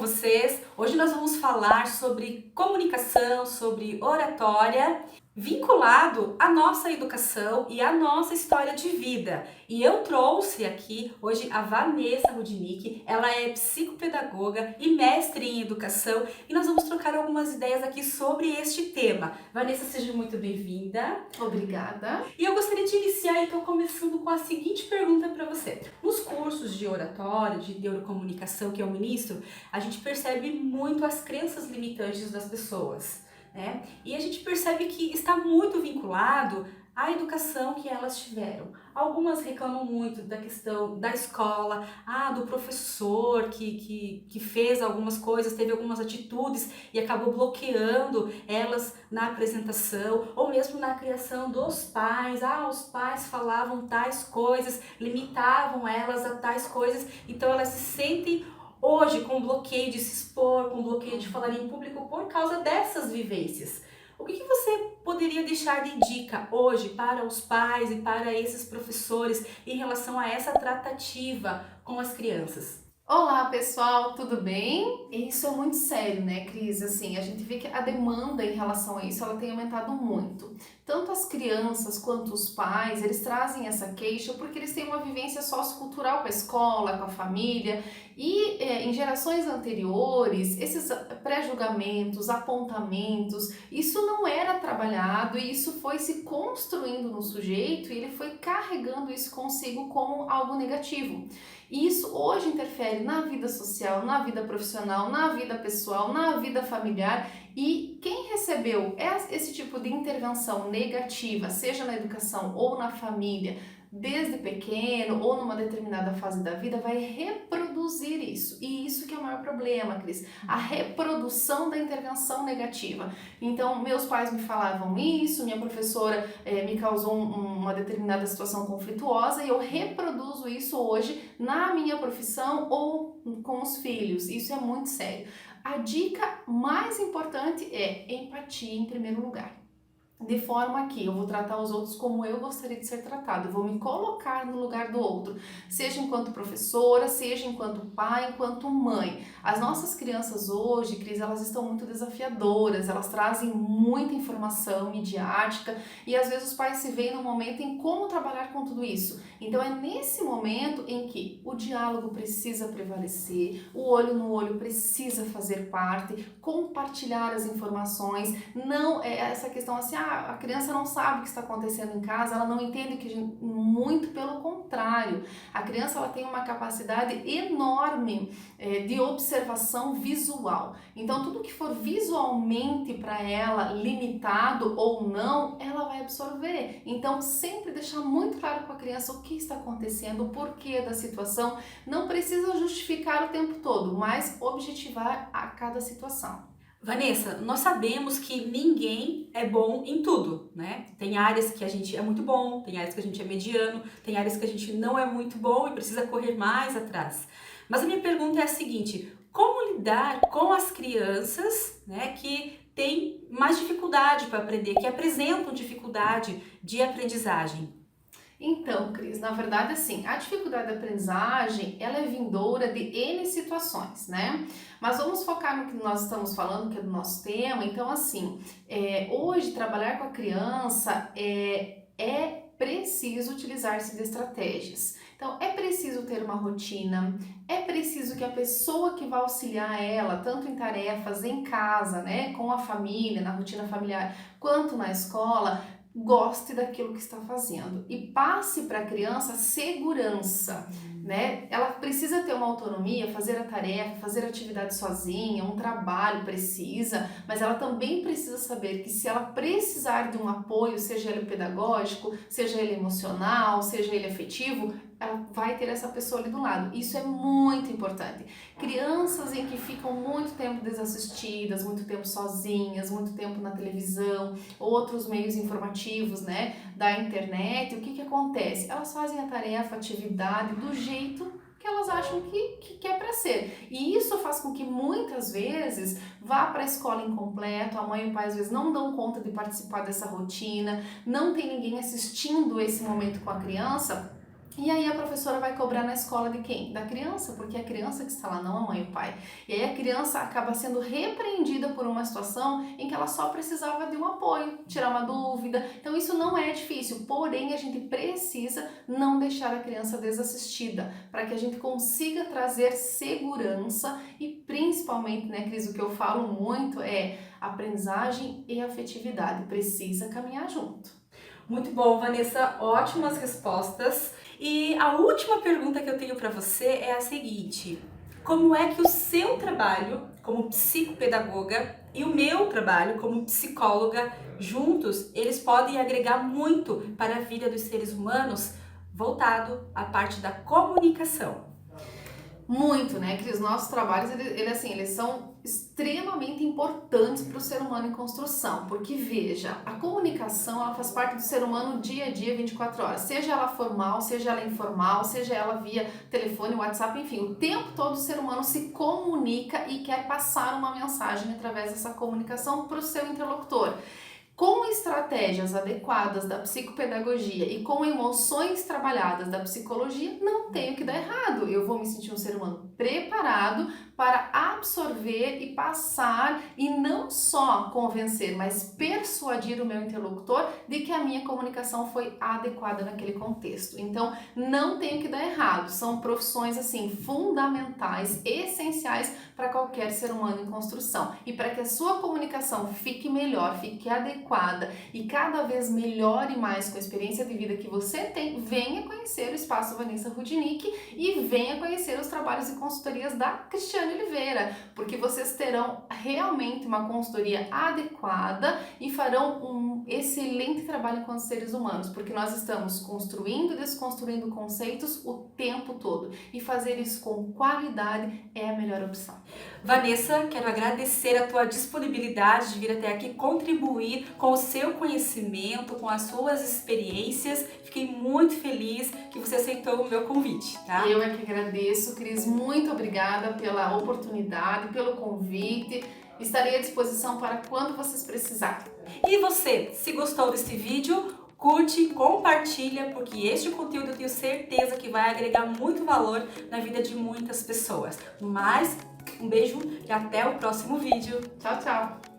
vocês? Hoje nós vamos falar sobre comunicação, sobre oratória, vinculado à nossa educação e à nossa história de vida. E eu trouxe aqui hoje a Vanessa Rudnick, ela é psicopedagoga e mestre em educação e nós vamos trocar algumas ideias aqui sobre este tema. Vanessa, seja muito bem-vinda. Obrigada. E eu gostaria de iniciar então começando com a seguinte pergunta para você. Nos cursos de oratória, de neurocomunicação que eu ministro, a gente percebe muito as crenças limitantes das pessoas, né? E a gente percebe que está muito vinculado à educação que elas tiveram. Algumas reclamam muito da questão da escola, do professor que fez algumas coisas, teve algumas atitudes e acabou bloqueando elas na apresentação, ou mesmo na criação dos pais. Os pais falavam tais coisas, limitavam elas a tais coisas, então elas se sentem hoje com bloqueio de se expor, com bloqueio de falar em público por causa dessas vivências. O que você poderia deixar de dica hoje para os pais e para esses professores em relação a essa tratativa com as crianças? Olá, pessoal, tudo bem? Isso é muito sério, né, Cris? Assim, a gente vê que a demanda em relação a isso, ela tem aumentado muito. Tanto as crianças quanto os pais, eles trazem essa queixa porque eles têm uma vivência sociocultural com a escola, com a família e em gerações anteriores, esses pré-julgamentos, apontamentos, isso não era trabalhado e isso foi se construindo no sujeito e ele foi carregando isso consigo como algo negativo. E isso hoje interfere na vida social, na vida profissional, na vida pessoal, na vida familiar. E quem recebeu esse tipo de intervenção negativa, seja na educação ou na família, desde pequeno ou numa determinada fase da vida, vai reproduzir isso. E isso que é o maior problema, Cris, a reprodução da intervenção negativa. Então, meus pais me falavam isso, minha professora me causou uma determinada situação conflituosa e eu reproduzo isso hoje na minha profissão ou com os filhos. Isso é muito sério. A dica mais importante é empatia em primeiro lugar. De forma que eu vou tratar os outros como eu gostaria de ser tratado, eu vou me colocar no lugar do outro, seja enquanto professora, seja enquanto pai, enquanto mãe. As nossas crianças hoje, Cris, elas estão muito desafiadoras, elas trazem muita informação midiática e às vezes os pais se veem no momento em como trabalhar com tudo isso. Então é nesse momento em que o diálogo precisa prevalecer, o olho no olho precisa fazer parte, compartilhar as informações, não é essa questão assim, a criança não sabe o que está acontecendo em casa, ela não entende que muito pelo contrário, a criança ela tem uma capacidade enorme de observação visual, então tudo que for visualmente para ela limitado ou não, ela vai absorver. Então sempre deixar muito claro com a criança o que está acontecendo, o porquê da situação, não precisa justificar o tempo todo, mas objetivar a cada situação. Vanessa, nós sabemos que ninguém é bom em tudo, né? Tem áreas que a gente é muito bom, tem áreas que a gente é mediano, tem áreas que a gente não é muito bom e precisa correr mais atrás. Mas a minha pergunta é a seguinte: como lidar com as crianças, né, que têm mais dificuldade para aprender, que apresentam dificuldade de aprendizagem? Então, Cris, na verdade, assim, a dificuldade da aprendizagem, ela é vindoura de N situações, né? Mas vamos focar no que nós estamos falando, que é do nosso tema. Então, assim, hoje, trabalhar com a criança é preciso utilizar-se de estratégias. Então, é preciso ter uma rotina, é preciso que a pessoa que vai auxiliar ela, tanto em tarefas em casa, né, com a família, na rotina familiar, quanto na escola, goste daquilo que está fazendo e passe para a criança segurança, né? Ela precisa ter uma autonomia, fazer a tarefa, fazer a atividade sozinha, um trabalho precisa, mas ela também precisa saber que se ela precisar de um apoio, seja ele pedagógico, seja ele emocional, seja ele afetivo, ela vai ter essa pessoa ali do lado. Isso é muito importante. Crianças em que ficam muito tempo desassistidas, muito tempo sozinhas, muito tempo na televisão, outros meios informativos, né, da internet, o que acontece? Elas fazem a tarefa, a atividade do jeito que elas acham que é para ser. E isso faz com que muitas vezes vá para a escola incompleto, a mãe e o pai às vezes não dão conta de participar dessa rotina, não tem ninguém assistindo esse momento com a criança. E aí a professora vai cobrar na escola de quem? Da criança, porque é a criança que está lá, não a mãe e o pai. E aí a criança acaba sendo repreendida por uma situação em que ela só precisava de um apoio, tirar uma dúvida. Então isso não é difícil, porém a gente precisa não deixar a criança desassistida, para que a gente consiga trazer segurança e principalmente, né, Cris, o que eu falo muito é aprendizagem e afetividade, precisa caminhar junto. Muito bom, Vanessa, ótimas respostas. E a última pergunta que eu tenho para você é a seguinte: como é que o seu trabalho como psicopedagoga e o meu trabalho como psicóloga juntos, eles podem agregar muito para a vida dos seres humanos voltado à parte da comunicação? Muito, né? Que os nossos trabalhos, eles são extremamente importantes para o ser humano em construção, porque veja, a comunicação ela faz parte do ser humano dia a dia, 24 horas, seja ela formal, seja ela informal, seja ela via telefone, WhatsApp, enfim, o tempo todo o ser humano se comunica e quer passar uma mensagem através dessa comunicação para o seu interlocutor. Com estratégias adequadas da psicopedagogia e com emoções trabalhadas da psicologia, não tem o que dar errado. Eu vou me sentir um ser humano preparado para absorver e passar e não só convencer, mas persuadir o meu interlocutor de que a minha comunicação foi adequada naquele contexto. Então, não tem o que dar errado. São profissões assim fundamentais, essenciais para qualquer ser humano em construção. E para que a sua comunicação fique melhor, fique adequada e cada vez melhore mais com a experiência de vida que você tem, venha conhecer o Espaço Vanessa Rudnick e venha conhecer os trabalhos e consultorias da Cristiane Oliveira, porque vocês terão realmente uma consultoria adequada e farão um excelente trabalho com os seres humanos, porque nós estamos construindo e desconstruindo conceitos o tempo todo e fazer isso com qualidade é a melhor opção. Vanessa, quero agradecer a tua disponibilidade de vir até aqui contribuir com o seu conhecimento, com as suas experiências. Fiquei muito feliz que você aceitou o meu convite, tá? Eu é que agradeço, Cris. Muito obrigada pela oportunidade, pelo convite. Estarei à disposição para quando vocês precisarem. E você, se gostou desse vídeo, curte, compartilha, porque este conteúdo eu tenho certeza que vai agregar muito valor na vida de muitas pessoas. No mais, um beijo e até o próximo vídeo. Tchau, tchau!